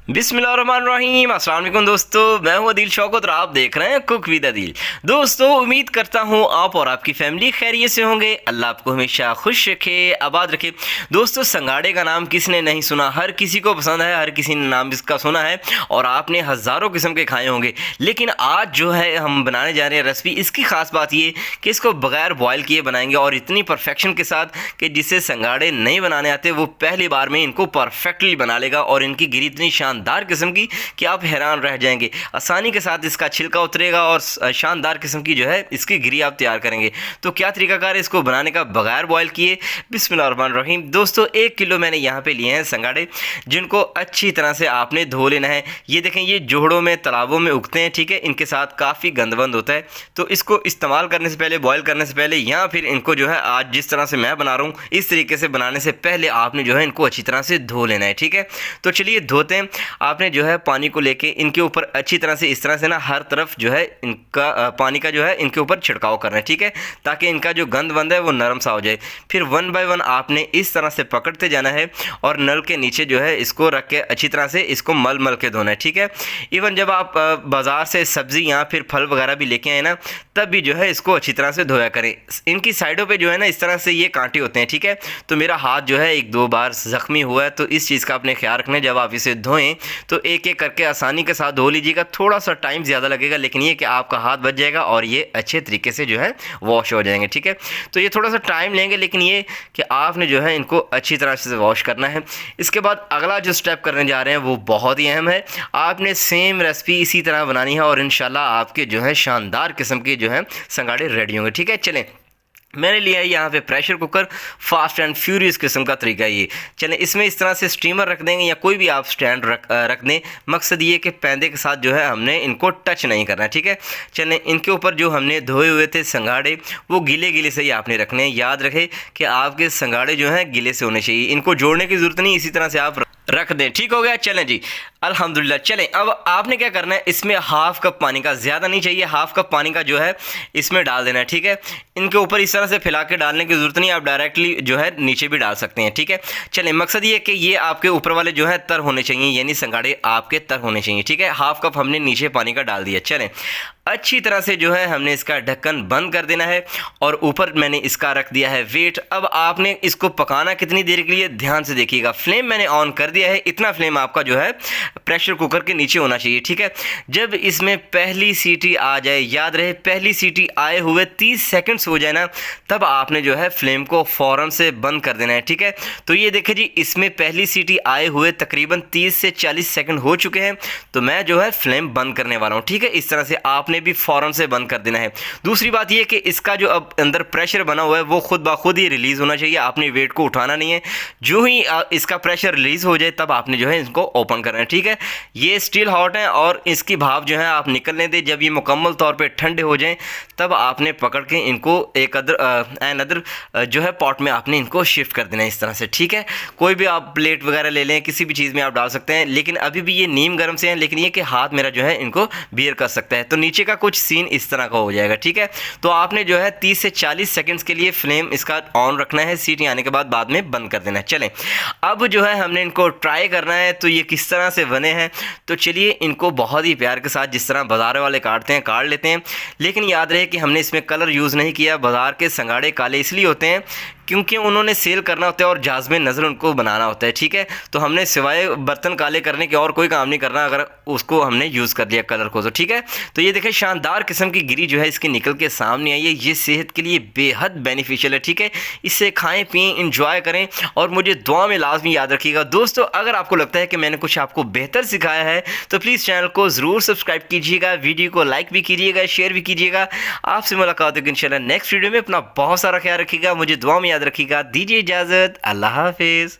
बिस्मिल्लाहिर्रहमानिर्रहीम। अस्सलाम वालेकुम दोस्तों, मैं हूं अदील शौकत और आप देख रहे हैं कुक विद अदील। दोस्तों, उम्मीद करता हूं आप और आपकी फैमिली खैरियत से होंगे। अल्लाह आपको हमेशा खुश रखे, आबाद रखे। दोस्तों, संगाड़े का नाम किसने नहीं सुना, हर किसी को पसंद है, हर किसी ने नाम इसका सुना है और आपने हज़ारों किस्म के खाए होंगे। लेकिन आज जो है हम बनाने जा रहे हैं रेसिपी, इसकी ख़ास बात ये कि इसको बगैर बॉयल किए बनाएंगे और इतनी परफेक्शन के साथ कि जिससे संगाड़े नहीं बनाने आते वो पहली बार में इनको परफेक्टली बना लेगा और इनकी गिरी इतनी शानदार किस्म की कि आप हैरान रह जाएंगे। आसानी के साथ इसका छिलका उतरेगा और शानदार किस्म की जो है इसकी गिरी आप तैयार करेंगे। तो क्या तरीकाकार है इसको बनाने का बगैर बॉयल किए? बिस्मिल्लाहिर्रहमानिर्रहीम। दोस्तों, 1 किलो मैंने यहाँ पे लिए हैं संगाड़े, जिनको अच्छी तरह से आपने धो लेना है। ये देखें, ये जोहड़ों में तालाबों में उगते हैं, ठीक है। इनके साथ काफ़ी गंदबंद होता है, तो इसको इस्तेमाल करने से पहले, बॉयल करने से पहले या फिर इनको जो है आज जिस तरह से मैं बना रहा हूँ इस तरीके से बनाने से पहले आपने जो है इनको अच्छी तरह से धो लेना है, ठीक है। तो चलिए धोते हैं। आपने जो है पानी को लेके इनके ऊपर अच्छी तरह से इस तरह से ना हर तरफ जो है इनका पानी का जो है इनके ऊपर छिड़काव करना है, ठीक है, ताकि इनका जो गंद वंद है वो नरम सा हो जाए। फिर 1 बाय 1 आपने इस तरह से पकड़ते जाना है और नल के नीचे जो है इसको रख के अच्छी तरह से इसको मल मल के धोना है, ठीक है। इवन जब आप बाज़ार से सब्ज़ी या फिर फल वगैरह भी लेके आए ना, तब भी जो है इसको अच्छी तरह से धोया करें। इनकी साइडों पे जो है ना इस तरह से ये कांटे होते हैं, ठीक है। तो मेरा हाथ जो है 1-2 बार ज़ख्मी हुआ है, तो इस चीज़ का अपने ख्याल रखना है। जब आप इसे धोएं तो एक एक करके आसानी के साथ धो लीजिएगा। थोड़ा सा टाइम ज़्यादा लगेगा, लेकिन ये कि आपका हाथ बच जाएगा और ये अच्छे तरीके से जो है वॉश हो जाएंगे, ठीक है। तो ये थोड़ा सा टाइम लेंगे, लेकिन ये कि आपने जो है इनको अच्छी तरह से वॉश करना है। इसके बाद अगला जो स्टेप करने जा रहे हैं वो बहुत ही अहम है। आपने सेम रेसिपी इसी तरह बनानी है और इंशाल्लाह आपके जो है शानदार किस्म के जो है संगाड़े रेडी होंगे, ठीक है। चलें, मैंने लिया है यहाँ पे pressure cooker, fast and furious किस्म का तरीका ये। चलें, इसमें इस तरह से स्टीमर रख देंगे या कोई भी आप स्टैंड रख दें। मकसद ये कि पैंदे के साथ जो है हमने इनको टच नहीं करना है, ठीक है। चलें, इनके ऊपर जो हमने धोए हुए थे संगाड़े वो गीले गीले से ही आपने रखने हैं। याद रखें कि आपके संगाड़े जो हैं गीले से होने चाहिए, इनको जोड़ने की ज़रूरत नहीं, इसी तरह से आप रख दें। ठीक हो गया। चलें जी, अल्हम्दुलिल्लाह। चलें, अब आपने क्या करना है, इसमें हाफ़ कप पानी का, ज़्यादा नहीं चाहिए, हाफ़ कप पानी का जो है इसमें डाल देना है, ठीक है। इनके ऊपर इस तरह से फैला के डालने की ज़रूरत नहीं, आप डायरेक्टली जो है नीचे भी डाल सकते हैं, ठीक है। चलें, मकसद ये है कि ये आपके ऊपर वाले जो है तर होने चाहिए, यानी संगाड़े आपके तर होने चाहिए, ठीक है। हाफ़ कप हमने नीचे पानी का डाल दिया। चलें, अच्छी तरह से जो है हमने इसका ढक्कन बंद कर देना है और ऊपर मैंने इसका रख दिया है वेट। अब आपने इसको पकाना कितनी देर के लिए, ध्यान से देखिएगा। फ्लेम मैंने ऑन कर दिया है, इतना फ्लेम आपका जो है प्रेशर कुकर के नीचे होना चाहिए, ठीक है। जब इसमें पहली सीटी आ जाए, याद रहे पहली सीटी आए हुए 30 सेकंड्स हो जाए ना, तब आपने जो है फ्लेम को फ़ौरन से बंद कर देना है, ठीक है। तो ये देखिए जी, इसमें पहली सीटी आए हुए तकरीबन 30 से 40 सेकंड हो चुके हैं, तो मैं जो है फ्लेम बंद करने वाला हूँ, ठीक है। इस तरह से आपने भी फ़ौरन से बंद कर देना है। दूसरी बात यह कि इसका जो अब अंदर प्रेशर बना हुआ है वो खुद ब खुद ही रिलीज़ होना चाहिए, आपने वेट को उठाना नहीं है। जो ही इसका प्रेशर रिलीज़ हो जाए तब आपने जो है इसको ओपन करना है, ठीक है। ये स्टिल हॉट है और इसकी भाप जो है आप निकलने दें। जब ये मुकम्मल तौर पे ठंडे हो जाएं तब आपने पकड़ के इनको एक अदर जो है पॉट में आपने इनको शिफ्ट कर देना है, इस तरह से, ठीक है। कोई भी आप प्लेट वगैरह ले लें, किसी भी चीज़ में आप डाल सकते हैं, लेकिन अभी भी ये नीम गर्म से हैं, लेकिन ये कि हाथ मेरा जो है इनको बियर कर सकता है। तो नीचे का कुछ सीन इस तरह का हो जाएगा, ठीक है। तो आपने जो है 30 से 40 सेकंड्स के लिए फ्लेम इसका ऑन रखना है, सीटी आने के बाद में बंद कर देना है। चलें, अब जो है हमने इनको ट्राई करना है तो ये किस तरह से बने हैं। तो चलिए, इनको बहुत ही प्यार के साथ जिस तरह बाज़ार वाले काटते हैं काट लेते हैं, लेकिन याद रहे कि हमने इसमें कलर यूज़ नहीं किया। बाज़ार के संगाड़े काले इसलिए होते हैं क्योंकि उन्होंने सेल करना होता है और जाज़बे नज़र उनको बनाना होता है, ठीक है। तो हमने सिवाय बर्तन काले करने के और कोई काम नहीं करना अगर उसको हमने यूज़ कर लिया कलर को, तो ठीक है। तो ये देखें, शानदार किस्म की गिरी जो है इसकी निकल के सामने आई है। ये सेहत के लिए बेहद बेनिफिशियल है, ठीक है। इसे खाएं पिएं, इंजॉय करें और मुझे दुआ में लाजमी याद रखिएगा। दोस्तों, अगर आपको लगता है कि मैंने कुछ आपको बेहतर सिखाया है तो प्लीज़ चैनल को ज़रूर सब्सक्राइब कीजिएगा, वीडियो को लाइक भी कीजिएगा, शेयर भी कीजिएगा। आपसे मुलाकात होगी इंशाल्लाह नेक्स्ट वीडियो में। अपना बहुत सारा ख्याल रखिएगा, मुझे दुआ में याद रखिएगा। दीजिए इजाज़त, अल्लाह हाफिज़।